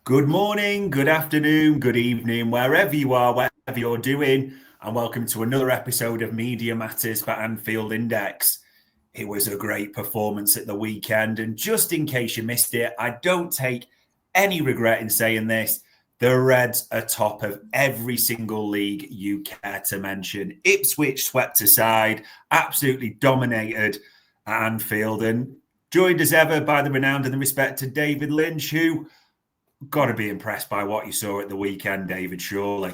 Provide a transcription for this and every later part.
Good morning, good afternoon, good evening, wherever you are, whatever you're doing, and welcome to another episode of Media Matters for Anfield Index. It was a great performance at the weekend, and just in case you missed it, I don't take any regret in saying this. The Reds are top of every single league you care to mention. Ipswich swept aside, absolutely dominated at Anfield, and joined as ever by the renowned and the respected David Lynch, who got to be impressed by what you saw at the weekend, David, surely.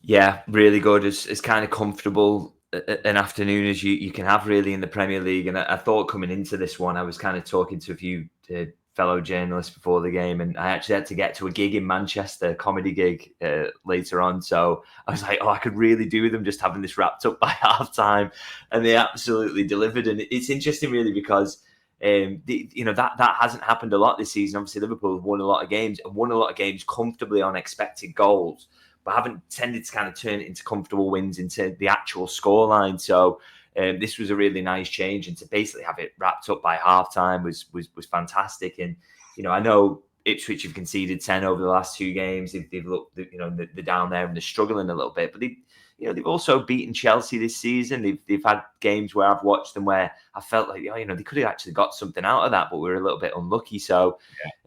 Yeah, really good. It's kind of comfortable an afternoon as you can have really in the Premier League. And I thought coming into this one, I was kind of talking to a few fellow journalists before the game, and I actually had to get to a gig in Manchester, comedy gig later on. So I was like, I could really do with them just having this wrapped up by half time. And they absolutely delivered. And it's interesting really because that hasn't happened a lot this season. Obviously, Liverpool have won a lot of games and won a lot of games comfortably on expected goals, but haven't tended to kind of turn it into comfortable wins into the actual scoreline. So this was a really nice change, and to basically have it wrapped up by halftime was fantastic. And I know Ipswich have conceded 10 over the last two games. They've looked, they're down there and they're struggling a little bit, but they've also beaten Chelsea this season. They've had games where I've watched them where I felt like, they could have actually got something out of that, but we were a little bit unlucky. So,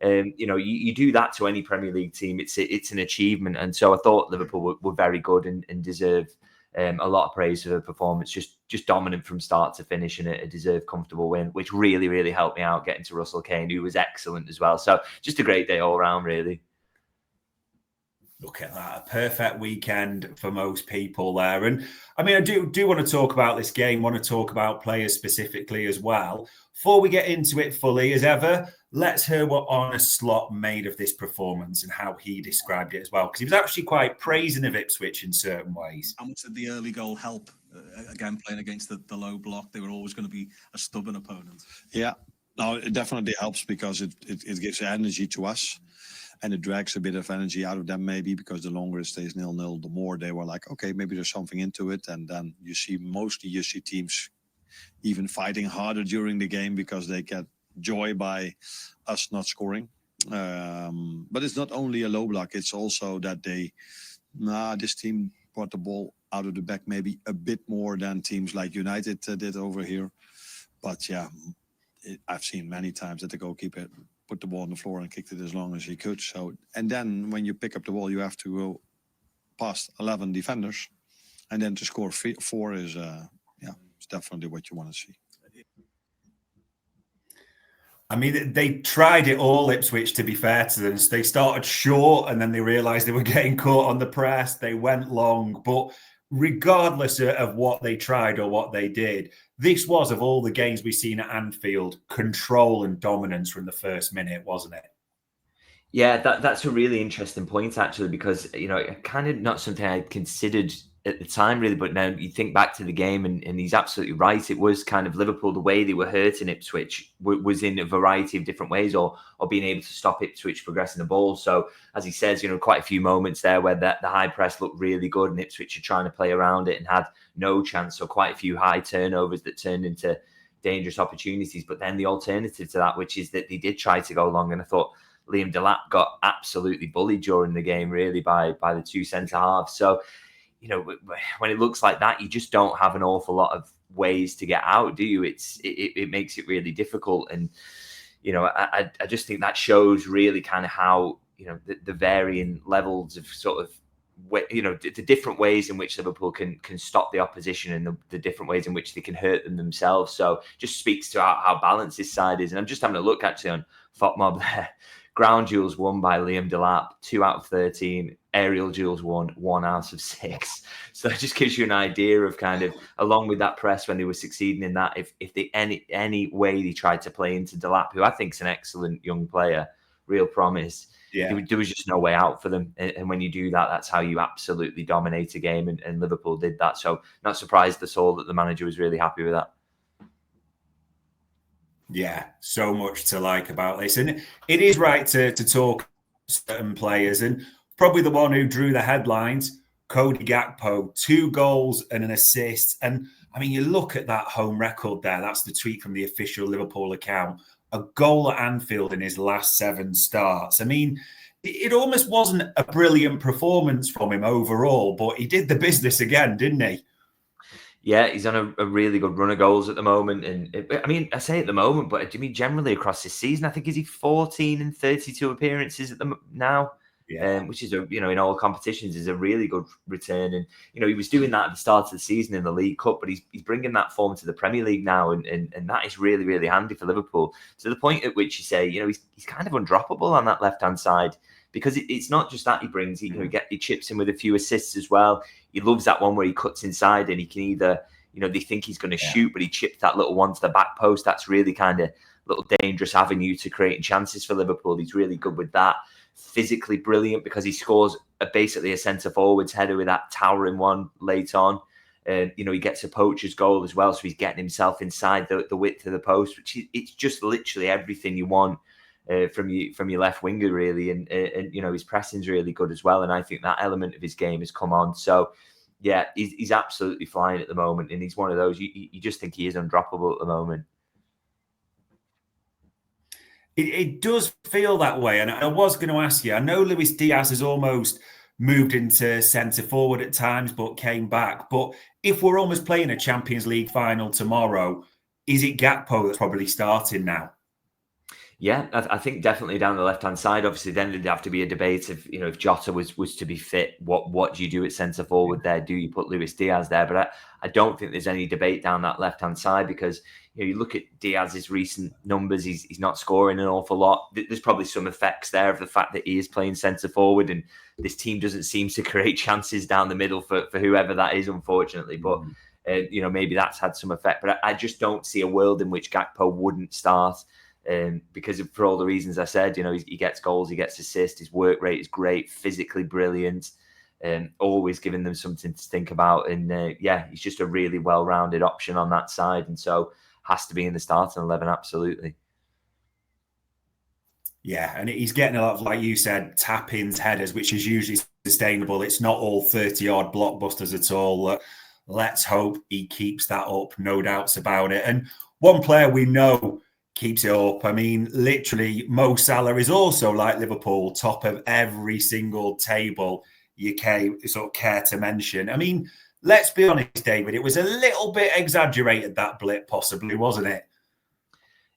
you do that to any Premier League team. It's an achievement. And so I thought Liverpool were very good and deserve a lot of praise for the performance. Just dominant from start to finish, and a deserved comfortable win, which really, really helped me out getting to Russell Kane, who was excellent as well. So just a great day all around, really. Look at that. A perfect weekend for most people there. And I mean, I do want to talk about this game, want to talk about players specifically as well. Before we get into it fully, as ever, let's hear what Honest Slot made of this performance and how he described it as well, because he was actually quite praising of Ipswich in certain ways. How much did the early goal help? Again, playing against the low block, they were always going to be a stubborn opponent. Yeah, no, it definitely helps because it gives energy to us. And it drags a bit of energy out of them, maybe, because the longer it stays 0-0, the more they were like, okay, maybe there's something into it. And then you see teams even fighting harder during the game because they get joy by us not scoring. But it's not only a low block, it's also that this team brought the ball out of the back maybe a bit more than teams like United did over here. But yeah, I've seen many times that the goalkeeper put the ball on the floor and kicked it as long as he could. So, and then when you pick up the ball, you have to go past 11 defenders, and then to score 4 is, it's definitely what you want to see. I mean, they tried it all, Ipswich, to be fair to them. So they started short and then they realised they were getting caught on the press. They went long. But regardless of what they tried or what they did, this was, of all the games we've seen at Anfield, control and dominance from the first minute, wasn't it? Yeah, that's a really interesting point, actually, because, kind of not something I considered at the time, really. But now you think back to the game, and he's absolutely right. It was kind of Liverpool, the way they were hurting Ipswich was in a variety of different ways, or being able to stop Ipswich progressing the ball. So, as he says, quite a few moments there where the high press looked really good and Ipswich are trying to play around it and had no chance. So quite a few high turnovers that turned into dangerous opportunities. But then the alternative to that, which is that they did try to go long, and I thought Liam Delap got absolutely bullied during the game, really, by the two centre halves. So, when it looks like that, you just don't have an awful lot of ways to get out, do you? It makes it really difficult. And, I just think that shows really kind of how, the varying levels of sort of, the different ways in which Liverpool can stop the opposition, and the different ways in which they can hurt them themselves. So just speaks to how balanced this side is. And I'm just having a look actually on FOTMob there. Ground duels won by Liam Delap, 2 out of 13. Aerial duels won, 1 out of 6. So it just gives you an idea of kind of, along with that press when they were succeeding in that, if they any way they tried to play into Delap, who I think is an excellent young player, real promise. Yeah. There was just no way out for them. And when you do that, that's how you absolutely dominate a game. And Liverpool did that. So not surprised at all that the manager was really happy with that. Yeah, so much to like about this. And it is right to talk certain players. And probably the one who drew the headlines, Cody Gakpo, 2 goals and an assist. And I mean, you look at that home record there. That's the tweet from the official Liverpool account. a goal at Anfield in his last 7 starts. I mean, it almost wasn't a brilliant performance from him overall, but he did the business again, didn't he? Yeah, he's on a really good run of goals at the moment. And I mean, I say at the moment, but I mean, generally across this season, I think is he 14 and 32 appearances at the now, Yeah. which is in all competitions is a really good return. And, he was doing that at the start of the season in the League Cup, but he's bringing that form to the Premier League now. And that is really, really handy for Liverpool to the point at which you say, he's kind of undroppable on that left-hand side. Because it's not just that he brings, he chips in with a few assists as well. He loves that one where he cuts inside and he can either, they think he's going to shoot, but he chips that little one to the back post. That's really kind of little dangerous avenue to creating chances for Liverpool. He's really good with that. Physically brilliant because he scores basically a centre forward's header with that towering one late on. He gets a poacher's goal as well. So he's getting himself inside the width of the post, which it's just literally everything you want. From your left winger really, and his pressing's really good as well, and I think that element of his game has come on. So yeah, he's absolutely flying at the moment, and he's one of those you just think he is undroppable at the moment. It does feel that way, and I was going to ask you. I know Luis Diaz has almost moved into centre forward at times, but came back. But if we're almost playing a Champions League final tomorrow, is it Gakpo that's probably starting now? Yeah, I think definitely down the left-hand side. Obviously, then there'd have to be a debate of, if Jota was to be fit, what do you do at centre forward there? Do you put Luis Diaz there? But I don't think there's any debate down that left-hand side because, you look at Diaz's recent numbers, he's not scoring an awful lot. There's probably some effects there of the fact that he is playing centre forward and this team doesn't seem to create chances down the middle for whoever that is, unfortunately. But, maybe that's had some effect. But I just don't see a world in which Gakpo wouldn't start. Because for all the reasons I said, he gets goals, he gets assists, his work rate is great, physically brilliant, always giving them something to think about. And he's just a really well-rounded option on that side. And so has to be in the starting 11, absolutely. Yeah, and he's getting a lot of, like you said, tap-ins, headers, which is usually sustainable. It's not all 30-yard blockbusters at all. Let's hope he keeps that up, no doubts about it. And one player we know keeps it up. I mean, literally, Mo Salah is also like Liverpool, top of every single table you sort of care to mention. I mean, let's be honest, David, it was a little bit exaggerated, that blip, possibly, wasn't it?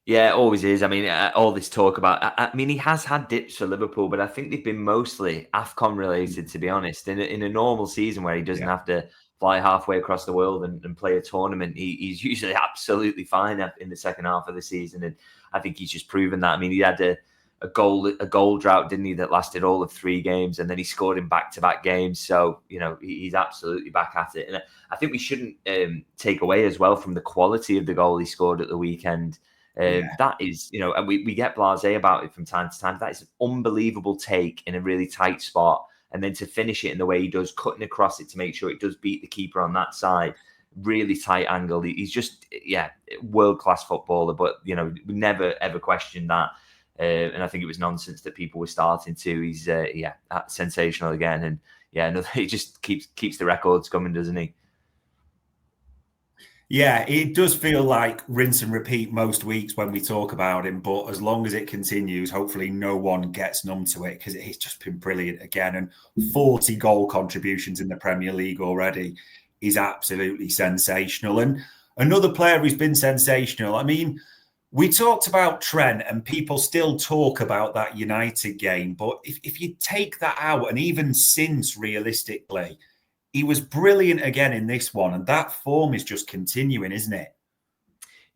Yeah, it always is. I mean, all this talk about, I mean, he has had dips for Liverpool, but I think they've been mostly AFCON related, to be honest. In a normal season where he doesn't have to fly halfway across the world and play a tournament, he's usually absolutely fine in the second half of the season. And I think he's just proven that. I mean, he had a goal drought, didn't he, that lasted all of 3 games, and then he scored in back-to-back games. So, he's absolutely back at it. And I think we shouldn't take away as well from the quality of the goal he scored at the weekend. That is, and we get blasé about it from time to time. That is an unbelievable take in a really tight spot. And then to finish it in the way he does, cutting across it to make sure it does beat the keeper on that side. Really tight angle. He's just, world-class footballer. But, we never, ever questioned that. And I think it was nonsense that people were starting to. He's, sensational again. And, he just keeps the records coming, doesn't he? Yeah, it does feel like rinse and repeat most weeks when we talk about him. But as long as it continues, hopefully no one gets numb to it because it's just been brilliant again. And 40 goal contributions in the Premier League already is absolutely sensational. And another player who's been sensational, I mean, we talked about Trent and people still talk about that United game. But if you take that out, and even since realistically, he was brilliant again in this one, and that form is just continuing, isn't it?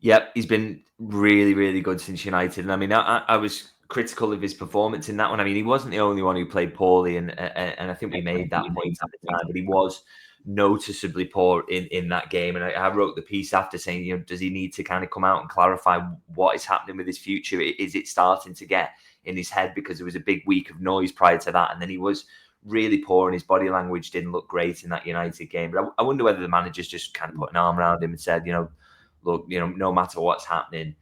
Yep, he's been really, really good since United. And I mean, I was critical of his performance in that one. I mean, he wasn't the only one who played poorly, and I think we made that point at the time, but he was noticeably poor in that game. And I wrote the piece after saying, does he need to kind of come out and clarify what is happening with his future? Is it starting to get in his head? Because there was a big week of noise prior to that, and then he was really poor and his body language didn't look great in that United game. But I wonder whether the manager's just kind of put an arm around him and said, look, no matter what's happening,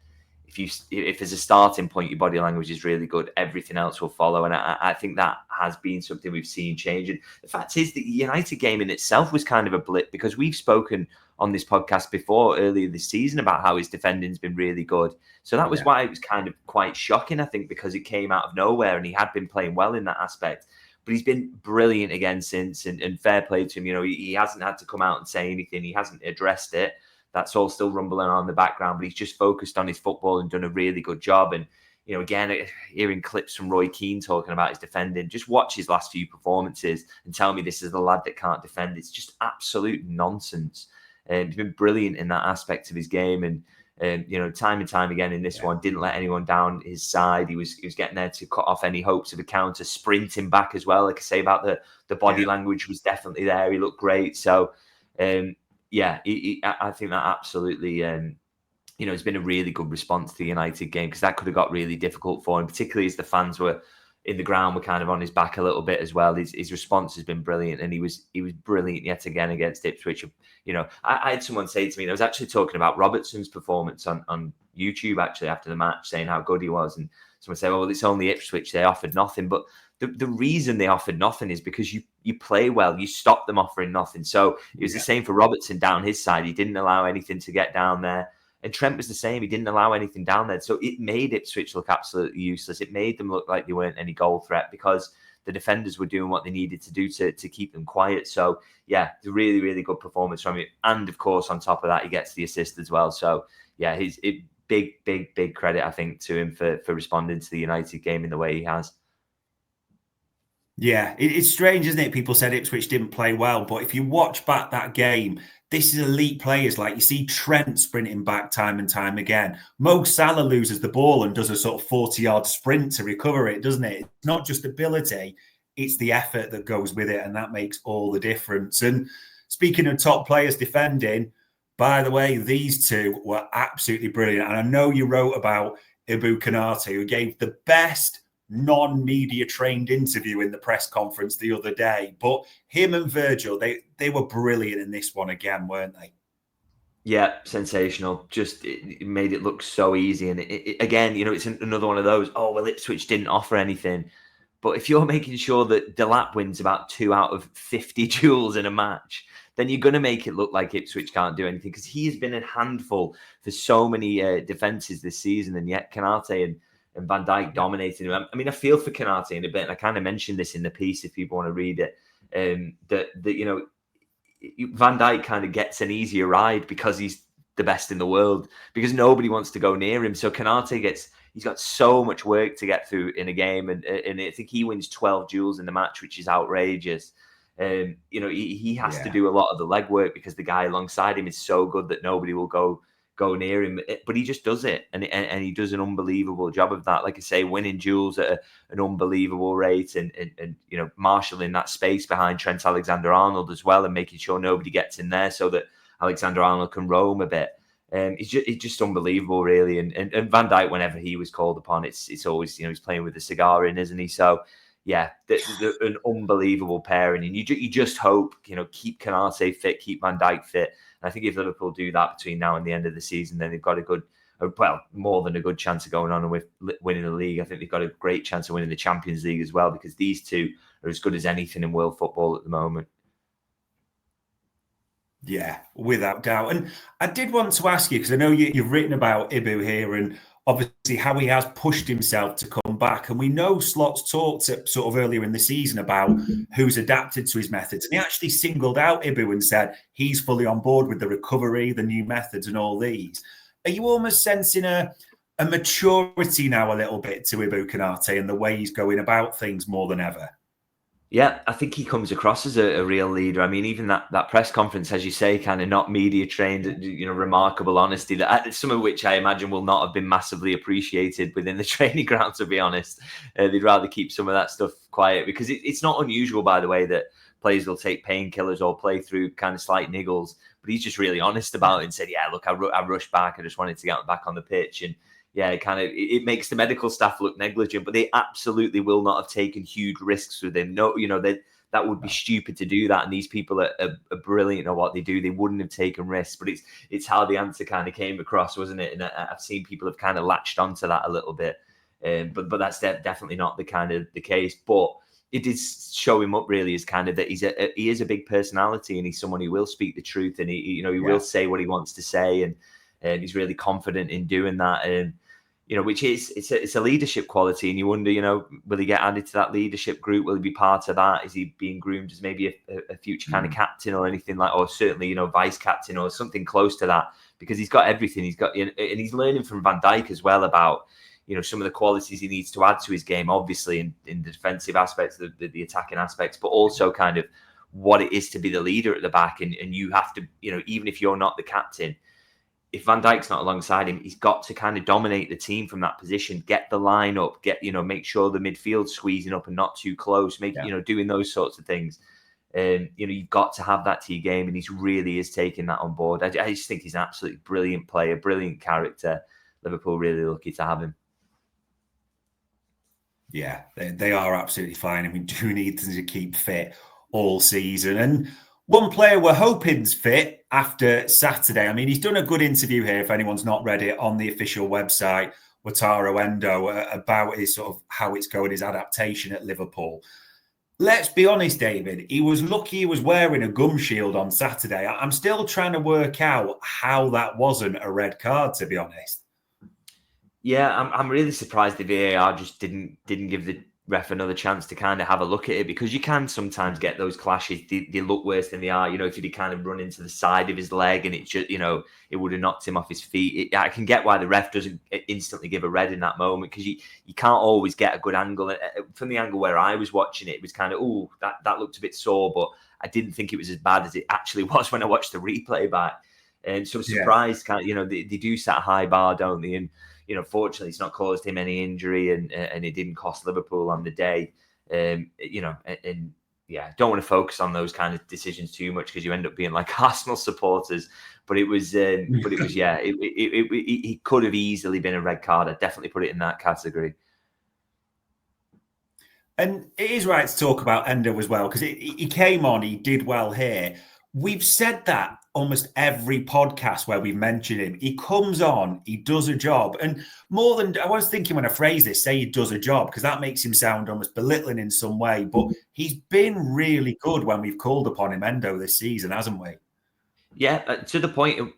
if there's a starting point, your body language is really good, everything else will follow. And I think that has been something we've seen change. And the fact is, the United game in itself was kind of a blip, because we've spoken on this podcast before earlier this season about how his defending's been really good. So that was why it was kind of quite shocking, I think, because it came out of nowhere and he had been playing well in that aspect. But he's been brilliant again since, and fair play to him. You know, he hasn't had to come out and say anything. He hasn't addressed it. That's all still rumbling on in the background, but he's just focused on his football and done a really good job. And, you know, again, hearing clips from Roy Keane talking about his defending, just watch his last few performances and tell me this is the lad that can't defend. It's just absolute nonsense. And he's been brilliant in that aspect of his game. And, you know, time and time again in this one, didn't let anyone down his side. He was getting there to cut off any hopes of a counter, sprinting back as well. Like I say about the body language was definitely there. He looked great. So, I think that absolutely, you know, it's been a really good response to the United game, because that could have got really difficult for him, particularly as the fans were in the ground, were kind of on his back a little bit as well. His response has been brilliant, and he was brilliant yet again against Ipswich. You know, I had someone say to me, I was actually talking about Robertson's performance on YouTube actually after the match, saying how good he was, and someone said, well, it's only Ipswich, they offered nothing. But the reason they offered nothing is because you play well, you stop them offering nothing. So it was the same for Robertson down his side. He didn't allow anything to get down there. And Trent was the same. He didn't allow anything down there. So it made Ipswich look absolutely useless. It made them look like they weren't any goal threat, because the defenders were doing what they needed to do to keep them quiet. So, yeah, the really, really good performance from him. And, of course, on top of that, he gets the assist as well. So, yeah, big credit, I think, to him for responding to the United game in the way he has. Yeah, it's strange, isn't it? People said Ipswich didn't play well, but if you watch back that game, this is elite players. Like, you see Trent sprinting back time and time again. Mo Salah loses the ball and does a sort of 40-yard sprint to recover it, doesn't it? It's not just ability, it's the effort that goes with it, and that makes all the difference. And speaking of top players defending, by the way, these two were absolutely brilliant. And I know you wrote about Ibou Konate, who gave the best non-media trained interview in the press conference the other day, but him and Virgil, they were brilliant in this one again, weren't they? Yeah, sensational. Just it made it look so easy. And again, you know, it's another one of those, oh, well, Ipswich didn't offer anything. But if you're making sure that Delap wins about 2 out of 50 duels in a match, then you're going to make it look like Ipswich can't do anything, because he has been a handful for so many defences this season, and yet Konate and Van Dijk dominating him. I mean, I feel for Konate in a bit, and I kind of mentioned this in the piece if people want to read it, that you know, Van Dijk kind of gets an easier ride because he's the best in the world, because nobody wants to go near him. So Konate he's got so much work to get through in a game, and I think he wins 12 duels in the match, which is outrageous. You know, he has to do a lot of the legwork, because the guy alongside him is so good that nobody will go near him, but he just does it, and he does an unbelievable job of that. Like I say, winning duels at an unbelievable rate, and you know, marshalling that space behind Trent Alexander-Arnold as well, and making sure nobody gets in there so that Alexander-Arnold can roam a bit. It's just unbelievable, really. And Van Dijk, whenever he was called upon, it's always, you know, he's playing with a cigar in, isn't he? So yeah, an unbelievable pairing, and you just hope, you know, keep Konate fit, keep Van Dijk fit. And I think if Liverpool do that between now and the end of the season, then they've got more than a good chance of going on and with winning the league. I think they've got a great chance of winning the Champions League as well, because these two are as good as anything in world football at the moment. Yeah, without doubt. And I did want to ask you, because I know you've written about Ibou here, and obviously how he has pushed himself to come back. And we know Slot's talked sort of earlier in the season about who's adapted to his methods. And he actually singled out Ibou and said he's fully on board with the recovery, the new methods and all these. Are you almost sensing a maturity now a little bit to Ibou Konate and the way he's going about things more than ever? Yeah, I think he comes across as a real leader. I mean, even that press conference, as you say, kind of not media trained, you know, remarkable honesty, that some of which I imagine will not have been massively appreciated within the training ground, to be honest. They'd rather keep some of that stuff quiet, because it's not unusual, by the way, that players will take painkillers or play through kind of slight niggles. But he's just really honest about it and said, yeah, look, I rushed back. I just wanted to get back on the pitch. And yeah, it makes the medical staff look negligent, but they absolutely will not have taken huge risks with him. No, you know, that would be stupid to do that. And these people are brilliant at what they do. They wouldn't have taken risks, but it's how the answer kind of came across, wasn't it? And I've seen people have kind of latched onto that a little bit. But that's definitely not the case. But it did show him up really as kind of that he is a big personality, and he's someone who will speak the truth, and he will say what he wants to say, and he's really confident in doing that. And which is it's a leadership quality, and you wonder, will he get added to that leadership group? Will he be part of that? Is he being groomed as maybe a future kind of captain or anything like, or certainly vice captain or something close to that? Because he's got everything. He's got, and he's learning from Van Dijk as well about some of the qualities he needs to add to his game, obviously in the defensive aspects, the attacking aspects, but also kind of what it is to be the leader at the back, and you have to, even if you're not the captain. If Van Dijk's not alongside him, he's got to kind of dominate the team from that position, get the line up, make sure the midfield's squeezing up and not too close, doing those sorts of things. You've got to have that to your game, and he really is taking that on board. I just think he's an absolutely brilliant player, brilliant character. Liverpool really lucky to have him. Yeah, they are absolutely fine, and we do need them to keep fit all season. And one player we're hoping's fit after Saturday. I mean, he's done a good interview here, if anyone's not read it, on the official website, Wataru Endo, about his sort of how it's going, his adaptation at Liverpool. Let's be honest, David, he was lucky he was wearing a gum shield on Saturday. I'm still trying to work out how that wasn't a red card, to be honest. Yeah, I'm really surprised the VAR just didn't give the ref another chance to kind of have a look at it, because you can sometimes get those clashes. They look worse than they are. If he'd kind of run into the side of his leg and it just, it would have knocked him off his feet. I can get why the ref doesn't instantly give a red in that moment, because you can't always get a good angle. From the angle where I was watching it, it was kind of, that looked a bit sore, but I didn't think it was as bad as it actually was when I watched the replay back. And so surprised, kind of, they do set a high bar, don't they? And fortunately, it's not caused him any injury, and it didn't cost Liverpool on the day. Don't want to focus on those kind of decisions too much, because you end up being like Arsenal supporters. But it was, he could have easily been a red card. I'd definitely put it in that category. And it is right to talk about Endo as well, because he came on, he did well here. We've said that almost every podcast where we've mentioned him. He comes on, he does a job. And more than, I was thinking when I phrase this, say he does a job, because that makes him sound almost belittling in some way. But he's been really good when we've called upon him, Endo, this season, hasn't we? Yeah, to the point,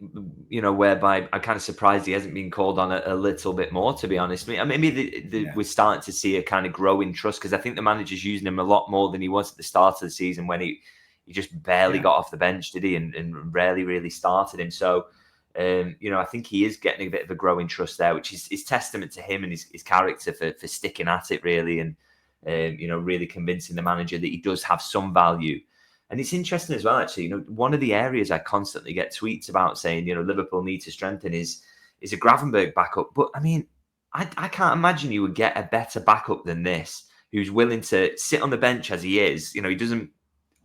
whereby I'm kind of surprised he hasn't been called on a little bit more, to be honest. I mean, maybe we're starting to see a kind of growing trust, because I think the manager's using him a lot more than he was at the start of the season, when he just barely got off the bench, did he? And rarely really started him. So, I think he is getting a bit of a growing trust there, which is testament to him and his character for sticking at it, really. And, really convincing the manager that he does have some value. And it's interesting as well, actually, one of the areas I constantly get tweets about saying, Liverpool need to strengthen is a Gravenberch backup. But I mean, I can't imagine you would get a better backup than this, who's willing to sit on the bench as he is. He doesn't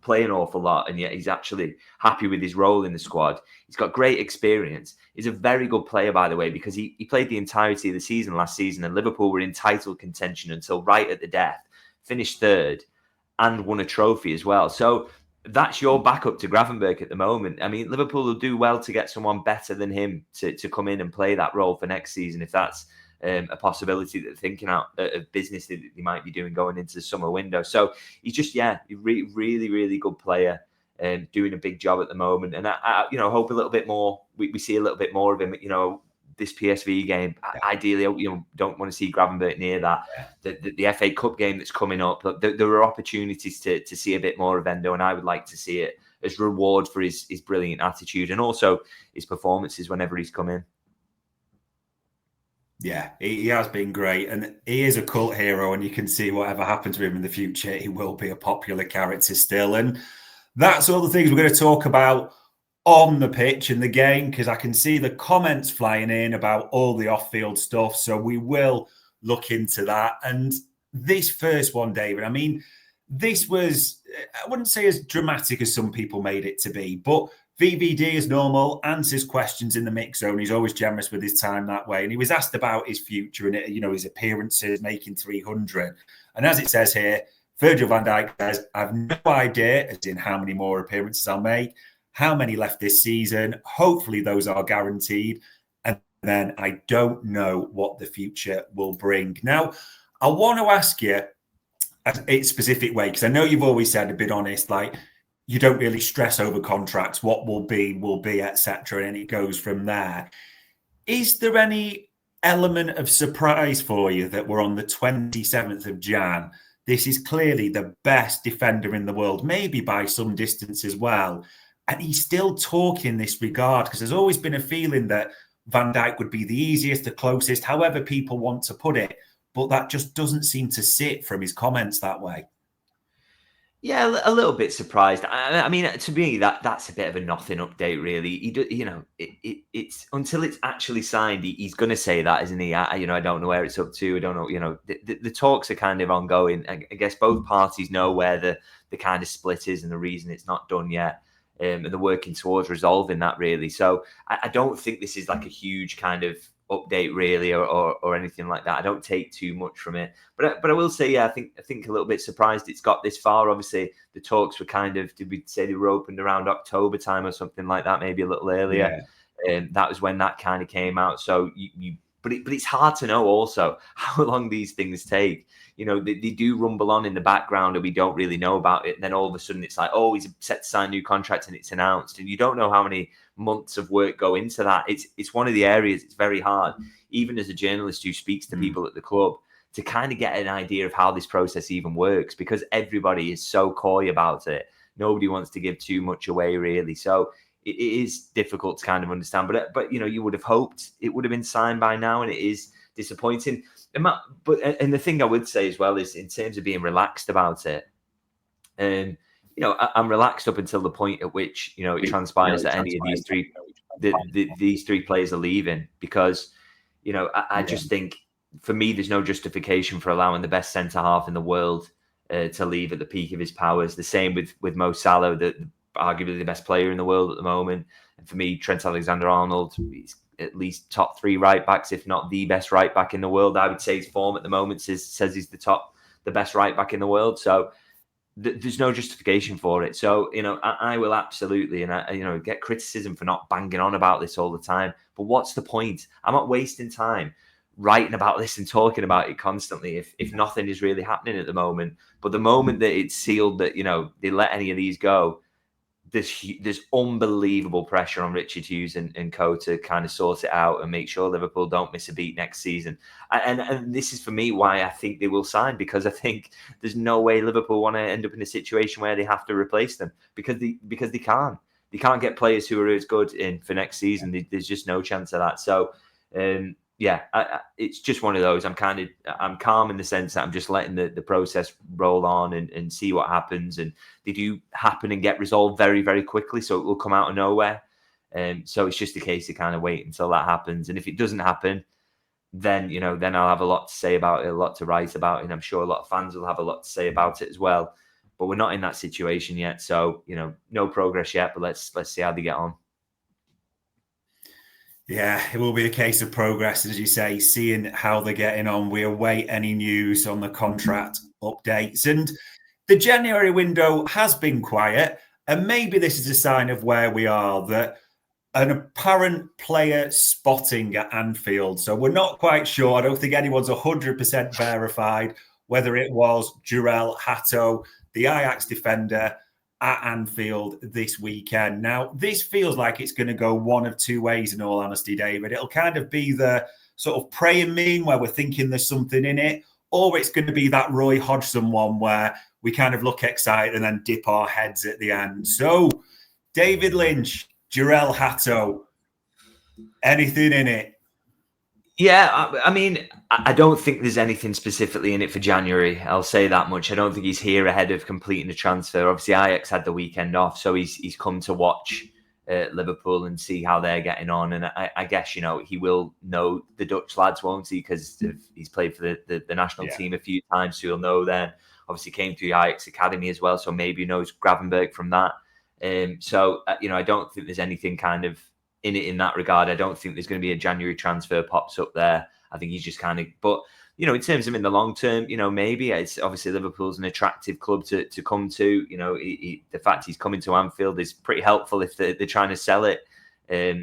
play an awful lot, and yet he's actually happy with his role in the squad. He's got great experience. He's a very good player, by the way, because he played the entirety of the season last season, and Liverpool were in title contention until right at the death, finished third, and won a trophy as well. So that's your backup to Gravenberch at the moment. I mean, Liverpool will do well to get someone better than him to come in and play that role for next season, if that's a possibility that they're thinking out of business that they might be doing going into the summer window. So he's just, really, really good player, and doing a big job at the moment. And I hope a little bit more, we see a little bit more of him, this PSV game. Ideally, don't want to see Gravenberch near that. The FA Cup game that's coming up, there are opportunities to see a bit more of Endo, and I would like to see it as reward for his brilliant attitude and also his performances whenever he's come in. Yeah, he has been great, and he is a cult hero, and you can see whatever happens to him in the future, he will be a popular character still. And that's all the things we're going to talk about on the pitch in the game, because I can see the comments flying in about all the off-field stuff, so we will look into that. And this first one, David, I mean, this was, I wouldn't say as dramatic as some people made it to be, but VVD, as normal, answers questions in the mix zone. He's always generous with his time that way. And he was asked about his future and, his appearances, making 300. And as it says here, Virgil van Dijk says, I've no idea as in how many more appearances I'll make, how many left this season. Hopefully those are guaranteed. And then I don't know what the future will bring. Now, I want to ask you a specific way, because I know you've always said, a bit honest, like you don't really stress over contracts. What will be, etc. And it goes from there. Is there any element of surprise for you that we're on the 27th of Jan? This is clearly the best defender in the world, maybe by some distance as well. And he's still talking in this regard, because there's always been a feeling that Van Dijk would be the easiest, the closest, however people want to put it. But that just doesn't seem to sit from his comments that way. Yeah, a little bit surprised. I mean, to me, that's a bit of a nothing update, really. It's until it's actually signed, he's going to say that, isn't he? I don't know where it's up to. I don't know. The talks are kind of ongoing. I guess both parties know where the kind of split is and the reason it's not done yet, and they're working towards resolving that, really. So I don't think this is like a huge kind of update, really, or anything like that. I don't take too much from it, but I will say, yeah, I think a little bit surprised it's got this far. Obviously, the talks were kind of, did we say they were opened around October time or something like that, maybe a little earlier? Yeah. That was when that kind of came out. So but it's hard to know also how long these things take. They do rumble on in the background and we don't really know about it. And then all of a sudden it's like, oh, he's set to sign a new contract and it's announced. And you don't know how many months of work go into that. It's one of the areas it's very hard, even as a journalist who speaks to people at the club, to kind of get an idea of how this process even works, because everybody is so coy about it. Nobody wants to give too much away, really. So it is difficult to kind of understand, but you would have hoped it would have been signed by now, and it is disappointing. And the thing I would say as well is, in terms of being relaxed about it, I'm relaxed up until the point at which it transpires that any of these three players are leaving, because I just think, for me, there's no justification for allowing the best centre half in the world to leave at the peak of his powers. The same with Mo Salah, arguably the best player in the world at the moment. And for me, Trent Alexander-Arnold, he's at least top three right backs, if not the best right back in the world. I would say his form at the moment says he's the best right back in the world. So there's no justification for it. So, I will absolutely, and I get criticism for not banging on about this all the time. But what's the point? I'm not wasting time writing about this and talking about it constantly if nothing is really happening at the moment. But the moment that it's sealed that, they let any of these go, there's unbelievable pressure on Richard Hughes and co to kind of sort it out and make sure Liverpool don't miss a beat next season. And this is, for me, why I think they will sign, because I think there's no way Liverpool want to end up in a situation where they have to replace them, because they can't. They can't get players who are as good in for next season. There's just no chance of that. So, it's just one of those. I'm calm in the sense that I'm just letting the process roll on and see what happens. And they do happen and get resolved very, very quickly. So it will come out of nowhere. So it's just a case of kind of wait until that happens. And if it doesn't happen, then I'll have a lot to say about it, a lot to write about it. And I'm sure a lot of fans will have a lot to say about it as well. But we're not in that situation yet. So, no progress yet, but let's see how they get on. Yeah, it will be a case of progress, as you say, seeing how they're getting on. We await any news on the contract updates. And the January window has been quiet. And maybe this is a sign of where we are, that an apparent player spotting at Anfield. So we're not quite sure. I don't think anyone's 100% verified whether it was Jurel Hato, the Ajax defender, at Anfield this weekend. Now, this feels like it's going to go one of two ways, in all honesty, David. It'll kind of be the sort of praying meme where we're thinking there's something in it, or it's going to be that Roy Hodgson one where we kind of look excited and then dip our heads at the end. So, David Lynch, Jurel Hato, anything in it? Yeah, I mean, I don't think there's anything specifically in it for January. I'll say that much. I don't think he's here ahead of completing the transfer. Obviously, Ajax had the weekend off, so he's come to watch Liverpool and see how they're getting on. And I guess, he will know the Dutch lads, won't he? Because he's played for the national team a few times, so he'll know them. Obviously, came through the Ajax Academy as well, so maybe he knows Gravenberg from that. So, I don't think there's anything kind of in it in that regard. I don't think there's going to be a January transfer pops up there. I think he's just kind of, but in terms of in the long term, maybe it's obviously Liverpool's an attractive club to come to. The fact he's coming to Anfield is pretty helpful if they're trying to sell it.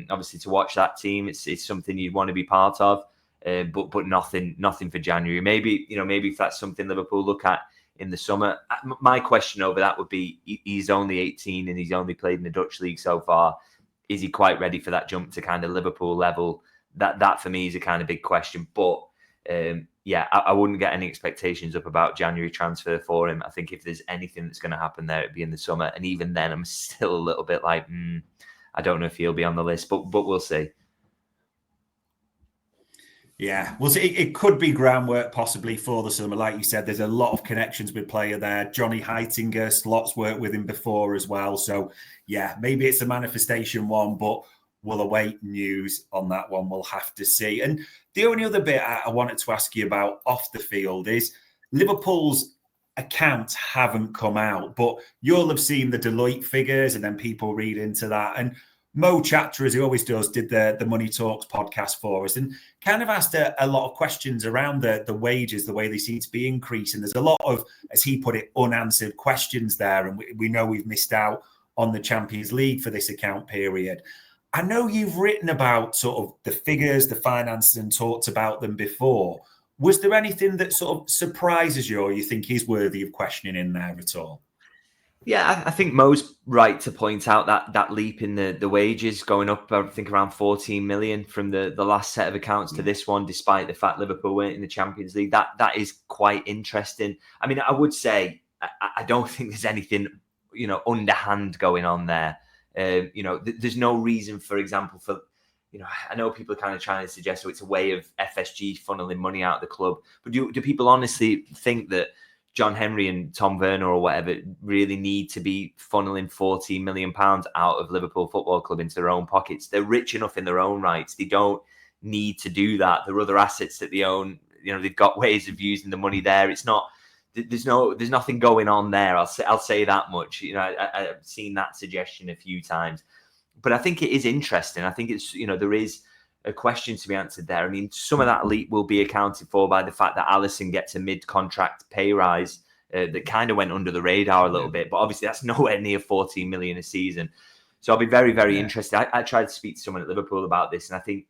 Obviously, to watch that team, it's something you'd want to be part of. But nothing for January. Maybe if that's something Liverpool look at in the summer. My question over that would be: he's only 18 and he's only played in the Dutch league so far. Is he quite ready for that jump to kind of Liverpool level? That for me is a kind of big question. But I wouldn't get any expectations up about January transfer for him. I think if there's anything that's going to happen there, it'd be in the summer. And even then, I'm still a little bit like, I don't know if he'll be on the list, but we'll see. Yeah, well, it could be groundwork possibly for the summer. Like you said, there's a lot of connections with player there. Johnny Heitinger, Slot's worked with him before as well. So, yeah, maybe it's a manifestation one, but we'll await news on that one. We'll have to see. And the only other bit I wanted to ask you about off the field is Liverpool's accounts haven't come out, but you'll have seen the Deloitte figures and then people read into that. And Mo Chatra, as he always does, did the Money Talks podcast for us and kind of asked a lot of questions around the wages, the way they seem to be increasing. There's a lot of, as he put it, unanswered questions there. And we know we've missed out on the Champions League for this account period. I know you've written about sort of the figures, the finances, and talked about them before. Was there anything that sort of surprises you or you think is worthy of questioning in there at all? Yeah, I think Mo's right to point out that leap in the wages going up, I think around 14 million from the last set of accounts to this one, despite the fact Liverpool weren't in the Champions League. That is quite interesting. I mean, I would say I don't think there's anything, underhand going on there. There's no reason, for example, for, I know people are kind of trying to suggest it's a way of FSG funneling money out of the club. But do people honestly think that John Henry and Tom Werner or whatever really need to be funneling £14 million out of Liverpool Football Club into their own pockets? They're rich enough in their own rights. They don't need to do that. There are other assets that they own. They've got ways of using the money there. It's not. There's nothing going on there. I'll say that much. I've seen that suggestion a few times, but I think it is interesting. I think it's there is a question to be answered there. I mean, some of that leap will be accounted for by the fact that Alisson gets a mid-contract pay rise that kind of went under the radar a little bit, but obviously that's nowhere near 14 million a season. So I'll be very, very interested. I tried to speak to someone at Liverpool about this, and I think,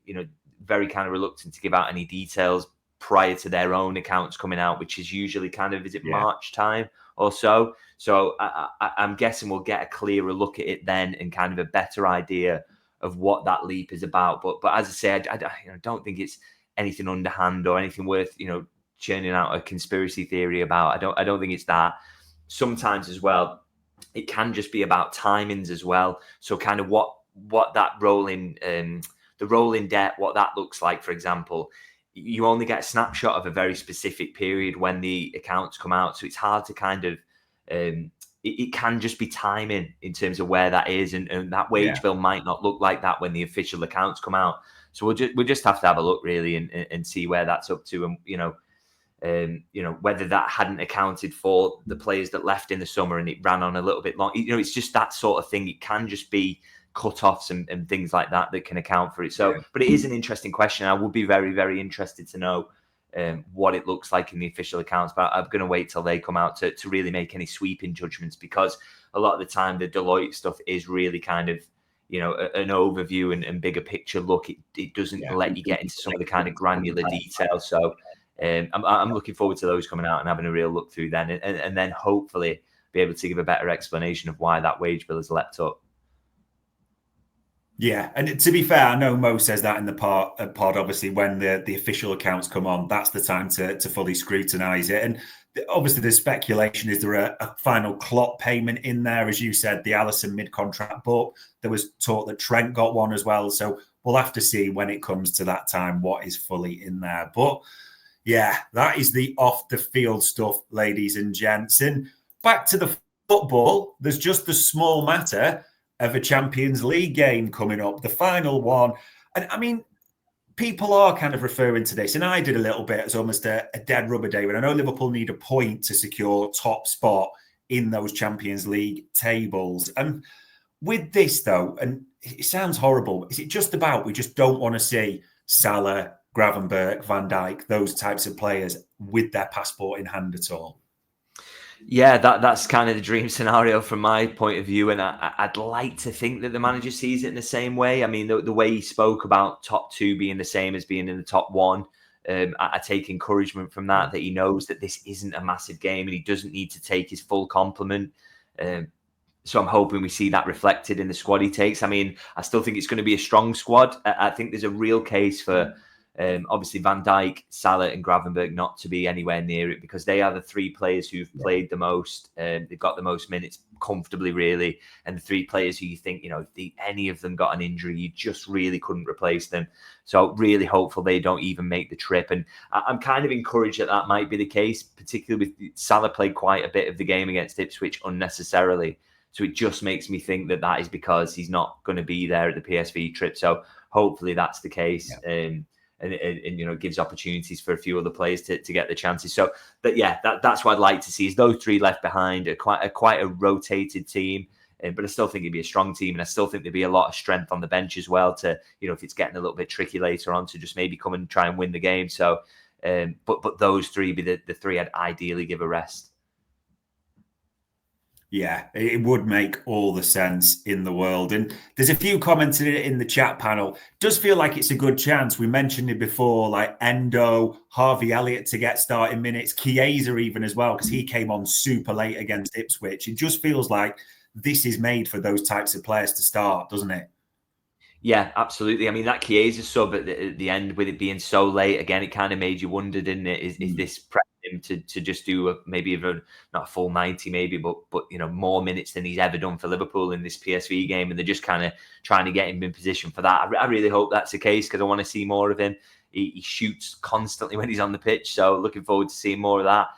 very kind of reluctant to give out any details prior to their own accounts coming out, which is usually kind of, March time or so. So I'm guessing we'll get a clearer look at it then and kind of a better idea of what that leap is about. But as I say, I don't think it's anything underhand or anything worth, churning out a conspiracy theory about. I don't think it's that. Sometimes as well, it can just be about timings as well. So kind of what that rolling, the rolling debt, what that looks like, for example, you only get a snapshot of a very specific period when the accounts come out. So it's hard to kind of, it can just be timing in terms of where that is, and that wage bill might not look like that when the official accounts come out. So we'll just have to have a look really and see where that's up to, and whether that hadn't accounted for the players that left in the summer and it ran on a little bit long. It's just that sort of thing. It can just be cut-offs and things like that can account for it. So, but it is an interesting question. I would be very, very interested to know what it looks like in the official accounts, but I'm going to wait till they come out to really make any sweeping judgments, because a lot of the time the Deloitte stuff is really kind of, an overview and bigger picture look. It doesn't let you get into some of the kind of granular details. So I'm looking forward to those coming out and having a real look through then, and then hopefully be able to give a better explanation of why that wage bill has leapt up. Yeah, and to be fair, I know Mo says that in the pod. Obviously, when the official accounts come on, that's the time to fully scrutinise it. And obviously, the speculation is there a final Klopp payment in there, as you said, the Alisson mid-contract, but there was talk that Trent got one as well. So we'll have to see when it comes to that time what is fully in there. But yeah, that is the off-the-field stuff, ladies and gents. And back to the football, there's just the small matter of a Champions League game coming up, the final one. And I mean, people are kind of referring to this, and I did a little bit as almost a dead rubber day, when I know Liverpool need a point to secure top spot in those Champions League tables. And with this, though, and it sounds horrible, is it just about we just don't want to see Salah, Gravenberch, Van Dijk, those types of players with their passport in hand at all? Yeah, that's kind of the dream scenario from my point of view, and I'd like to think that the manager sees it in the same way. I mean, the way he spoke about top two being the same as being in the top one, I take encouragement from that he knows that this isn't a massive game and he doesn't need to take his full complement. So I'm hoping we see that reflected in the squad he takes. I mean, I still think it's going to be a strong squad. I think there's a real case for obviously Van Dijk, Salah and Gravenberch not to be anywhere near it, because they are the three players who've played the most. They've got the most minutes comfortably, really. And the three players who you think, if any of them got an injury, you just really couldn't replace them. So really hopeful they don't even make the trip. And I'm kind of encouraged that might be the case, particularly with Salah played quite a bit of the game against Ipswich unnecessarily. So it just makes me think that is because he's not going to be there at the PSV trip. So hopefully that's the case. Yeah. And gives opportunities for a few other players to get the chances. So that's what I'd like to see, is those three left behind are quite a rotated team. But I still think it'd be a strong team, and I still think there'd be a lot of strength on the bench as well to, if it's getting a little bit tricky later on, to just maybe come and try and win the game. So, but those three be the three I'd ideally give a rest. Yeah, it would make all the sense in the world. And there's a few comments in the chat panel. Does feel like it's a good chance. We mentioned it before, like Endo, Harvey Elliott to get starting minutes, Chiesa even as well, because he came on super late against Ipswich. It just feels like this is made for those types of players to start, doesn't it? Yeah, absolutely. I mean, that Chiesa sub at the end, with it being so late, again, it kind of made you wonder, didn't it? Is this prep him to just do maybe even not a full 90, maybe, but more minutes than he's ever done for Liverpool in this PSV game, and they're just kind of trying to get him in position for that. I really hope that's the case, because I want to see more of him. He shoots constantly when he's on the pitch, so looking forward to seeing more of that.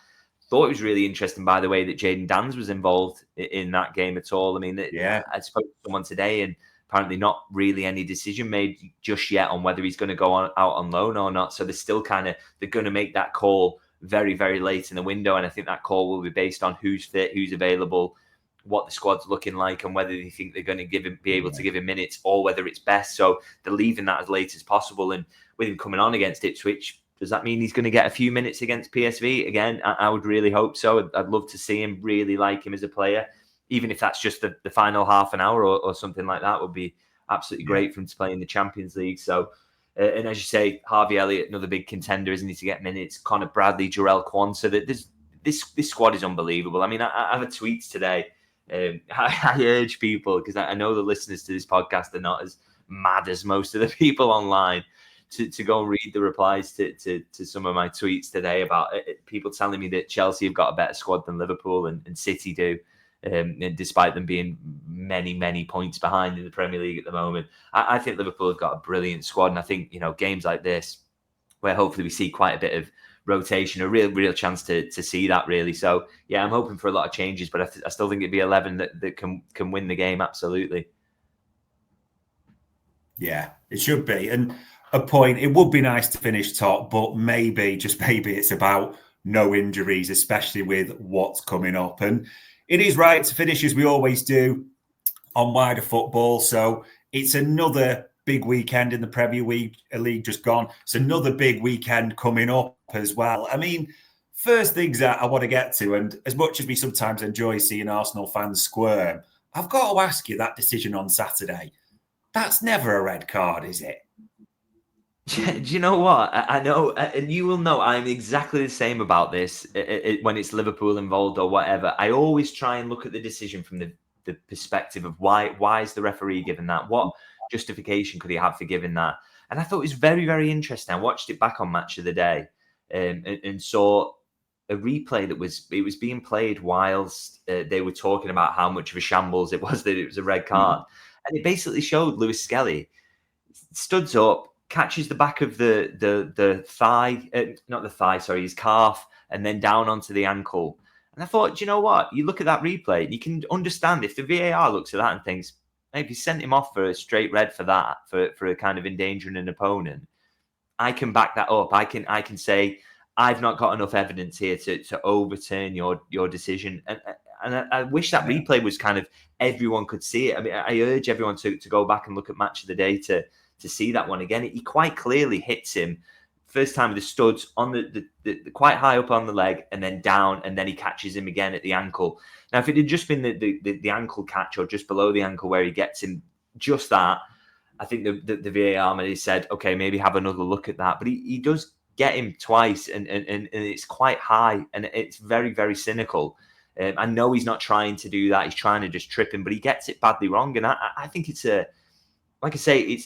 Thought it was really interesting, by the way, that Jayden Danns was involved in that game at all. I mean, I spoke to someone today, and apparently not really any decision made just yet on whether he's going to go out on loan or not. So they're still they're going to make that call very, very late in the window. And I think that call will be based on who's fit, who's available, what the squad's looking like, and whether they think they're going to be able to give him minutes, or whether it's best. So they're leaving that as late as possible. And with him coming on against Ipswich, does that mean he's going to get a few minutes against PSV? Again, I would really hope so. I'd love to see him, really like him as a player. Even if that's just the final half an hour or something like that, would be absolutely great for him to play in the Champions League. So, and as you say, Harvey Elliott, another big contender, isn't he, to get minutes? Connor Bradley, Jarell Quansah. This squad is unbelievable. I mean, I have a tweet today. I urge people, because I know the listeners to this podcast are not as mad as most of the people online, to go and read the replies to some of my tweets today about people telling me that Chelsea have got a better squad than Liverpool and City do. Despite them being many, many points behind in the Premier League at the moment. I think Liverpool have got a brilliant squad. And I think, games like this, where hopefully we see quite a bit of rotation, a real chance to see that, really. So, yeah, I'm hoping for a lot of changes, but I still think it'd be 11 that can win the game, absolutely. Yeah, it should be. And a point, it would be nice to finish top, but maybe, just maybe, it's about no injuries, especially with what's coming up. And it is right to finish, as we always do, on wider football. So it's another big weekend in the Premier League just gone. It's another big weekend coming up as well. I mean, first things that I want to get to, and as much as we sometimes enjoy seeing Arsenal fans squirm, I've got to ask you, that decision on Saturday, that's never a red card, is it? Do you know what? I know, and you will know, I'm exactly the same about this when it's Liverpool involved or whatever. I always try and look at the decision from the perspective of why is the referee given that? What justification could he have for giving that? And I thought it was very, very interesting. I watched it back on Match of the Day and saw a replay that was being played whilst they were talking about how much of a shambles it was that it was a red card. And it basically showed Lewis Skelly studs up, catches the back of the thigh, not the thigh, sorry, his calf, and then down onto the ankle. And I thought, do you know what? You look at that replay, you can understand if the VAR looks at that and thinks, maybe sent him off for a straight red for that, for a kind of endangering an opponent. I can back that up. I can say, I've not got enough evidence here to overturn your decision. And I wish that replay was kind of, everyone could see it. I mean, I urge everyone to go back and look at Match of the Day to see that one again. He quite clearly hits him first time with the studs on the quite high up on the leg and then down, and then he catches him again at the ankle. Now, if it had just been the ankle catch or just below the ankle where he gets him just that, I think the VAR man said, okay, maybe have another look at that. But he does get him twice, and it's quite high, and it's very, very cynical. I know he's not trying to do that. He's trying to just trip him, but he gets it badly wrong. And I think it's like I say,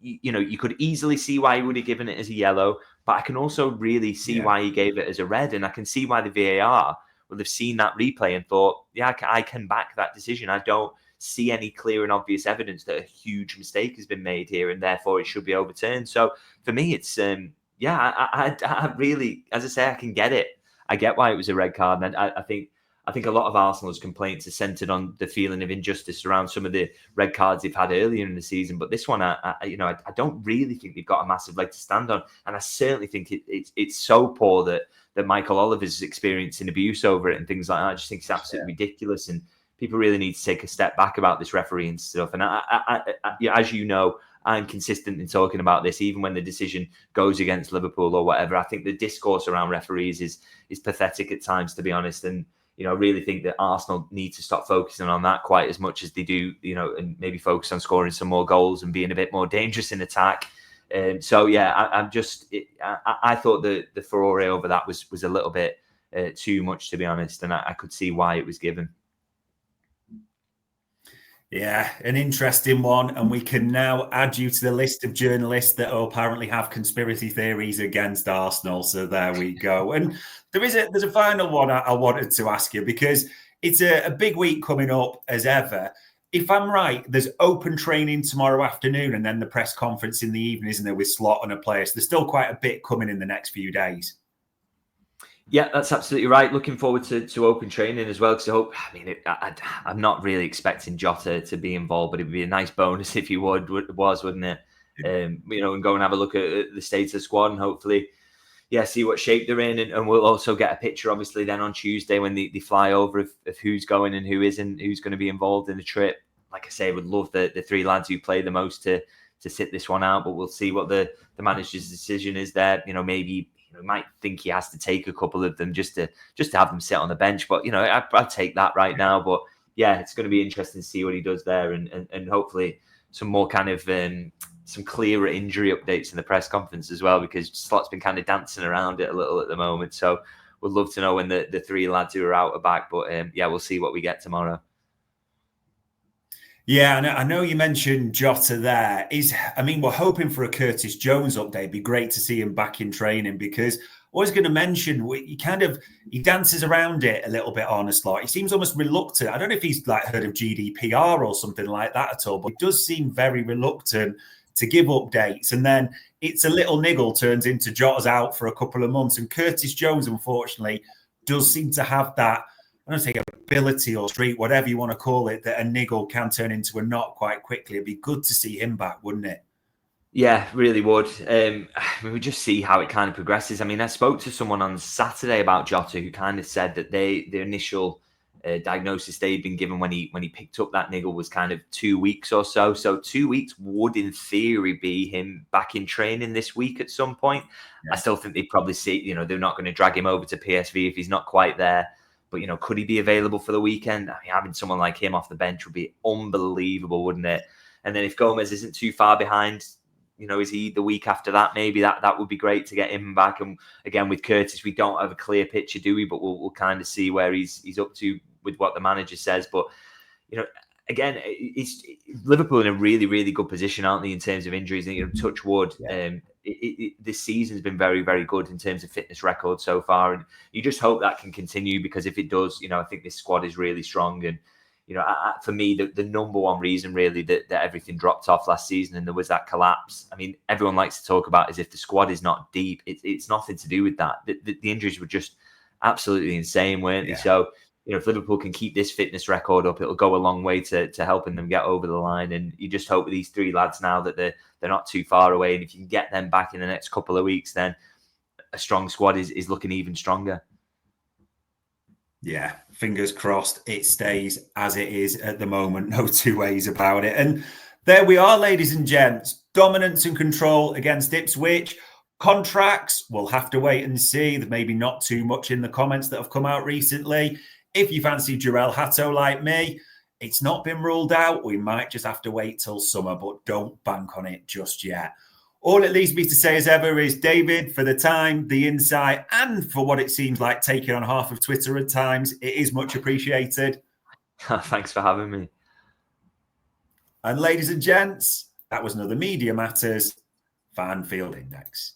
you could easily see why he would have given it as a yellow, but I can also really see why he gave it as a red. And I can see why the VAR will have seen that replay and thought, yeah, I can back that decision. I don't see any clear and obvious evidence that a huge mistake has been made here, and therefore it should be overturned. So for me, it's, I really, as I say, I can get it. I get why it was a red card. And I think a lot of Arsenal's complaints are centred on the feeling of injustice around some of the red cards they've had earlier in the season. But this one, I don't really think they've got a massive leg to stand on. And I certainly think it's so poor that Michael Oliver's experiencing abuse over it and things like that. I just think it's absolutely ridiculous. And people really need to take a step back about this refereeing stuff. And I, as you know, I'm consistent in talking about this, even when the decision goes against Liverpool or whatever. I think the discourse around referees is pathetic at times, to be honest. And I really think that Arsenal need to stop focusing on that quite as much as they do, and maybe focus on scoring some more goals and being a bit more dangerous in attack. I thought the furore over that was a little bit too much, to be honest, and I could see why it was given. Yeah, an interesting one. And we can now add you to the list of journalists that apparently have conspiracy theories against Arsenal. So there we go. And there's a final one I wanted to ask you, because it's a big week coming up as ever. If I'm right, there's open training tomorrow afternoon and then the press conference in the evening, isn't there, with Slot and a player? So there's still quite a bit coming in the next few days. Yeah, that's absolutely right. Looking forward to open training as well, because I'm not really expecting Jota to be involved, but it would be a nice bonus if he was, wouldn't it? And go and have a look at the state of the squad and hopefully, see what shape they're in. And we'll also get a picture, obviously, then on Tuesday when they fly over of who's going and who isn't, who's going to be involved in the trip. Like I say, would love the three lads who play the most to sit this one out, but we'll see what the manager's decision is there. Maybe might think he has to take a couple of them just to have them sit on the bench. But, I'd take that right now. But, it's going to be interesting to see what he does there and hopefully some more kind of some clearer injury updates in the press conference as well, because Slot's been kind of dancing around it a little at the moment. So we'd love to know when the three lads who are out are back. But, we'll see what we get tomorrow. Yeah, I know you mentioned Jota there. We're hoping for a Curtis Jones update. It'd be great to see him back in training, because I was going to mention, he dances around it a little bit on a Slot. He seems almost reluctant. I don't know if he's heard of GDPR or something like that at all, but he does seem very reluctant to give updates. And then it's a little niggle turns into Jota's out for a couple of months. And Curtis Jones, unfortunately, does seem to have that, I don't think, ability or streak, whatever you want to call it, that a niggle can turn into a knot quite quickly. It'd be good to see him back, wouldn't it? Yeah, really would. We just see how it kind of progresses. I spoke to someone on Saturday about Jota who kind of said that the initial diagnosis they'd been given when he picked up that niggle was kind of 2 weeks or so. So 2 weeks would, in theory, be him back in training this week at some point. Yeah. I still think they'd probably see, they're not going to drag him over to PSV if he's not quite there. But, could he be available for the weekend? Having someone like him off the bench would be unbelievable, wouldn't it? And then if Gomez isn't too far behind, is he the week after that? Maybe that would be great to get him back. And again, with Curtis, we don't have a clear picture, do we? But we'll kind of see where he's up to with what the manager says. But, again, it's Liverpool in a really, really good position, aren't they, in terms of injuries? And, touch wood. Yeah. This season's been very, very good in terms of fitness record so far, and you just hope that can continue, because if it does, I think this squad is really strong. And for me, the number one reason really that everything dropped off last season and there was that collapse. Everyone likes to talk about as if the squad is not deep. It's nothing to do with that. The injuries were just absolutely insane, weren't they? So if Liverpool can keep this fitness record up, it'll go a long way to helping them get over the line. And you just hope with these three lads now that they're not too far away. And if you can get them back in the next couple of weeks, then a strong squad is looking even stronger. Yeah, fingers crossed it stays as it is at the moment. No two ways about it. And there we are, ladies and gents. Dominance and control against Ipswich. Contracts, we'll have to wait and see. There's maybe not too much in the comments that have come out recently. If you fancy Jarell Hato like me, it's not been ruled out. We might just have to wait till summer, but don't bank on it just yet. All it leaves me to say as ever is, David, for the time, the insight, and for what it seems like taking on half of Twitter at times, it is much appreciated. Thanks for having me. And ladies and gents, that was another Media Matters for Anfield Index.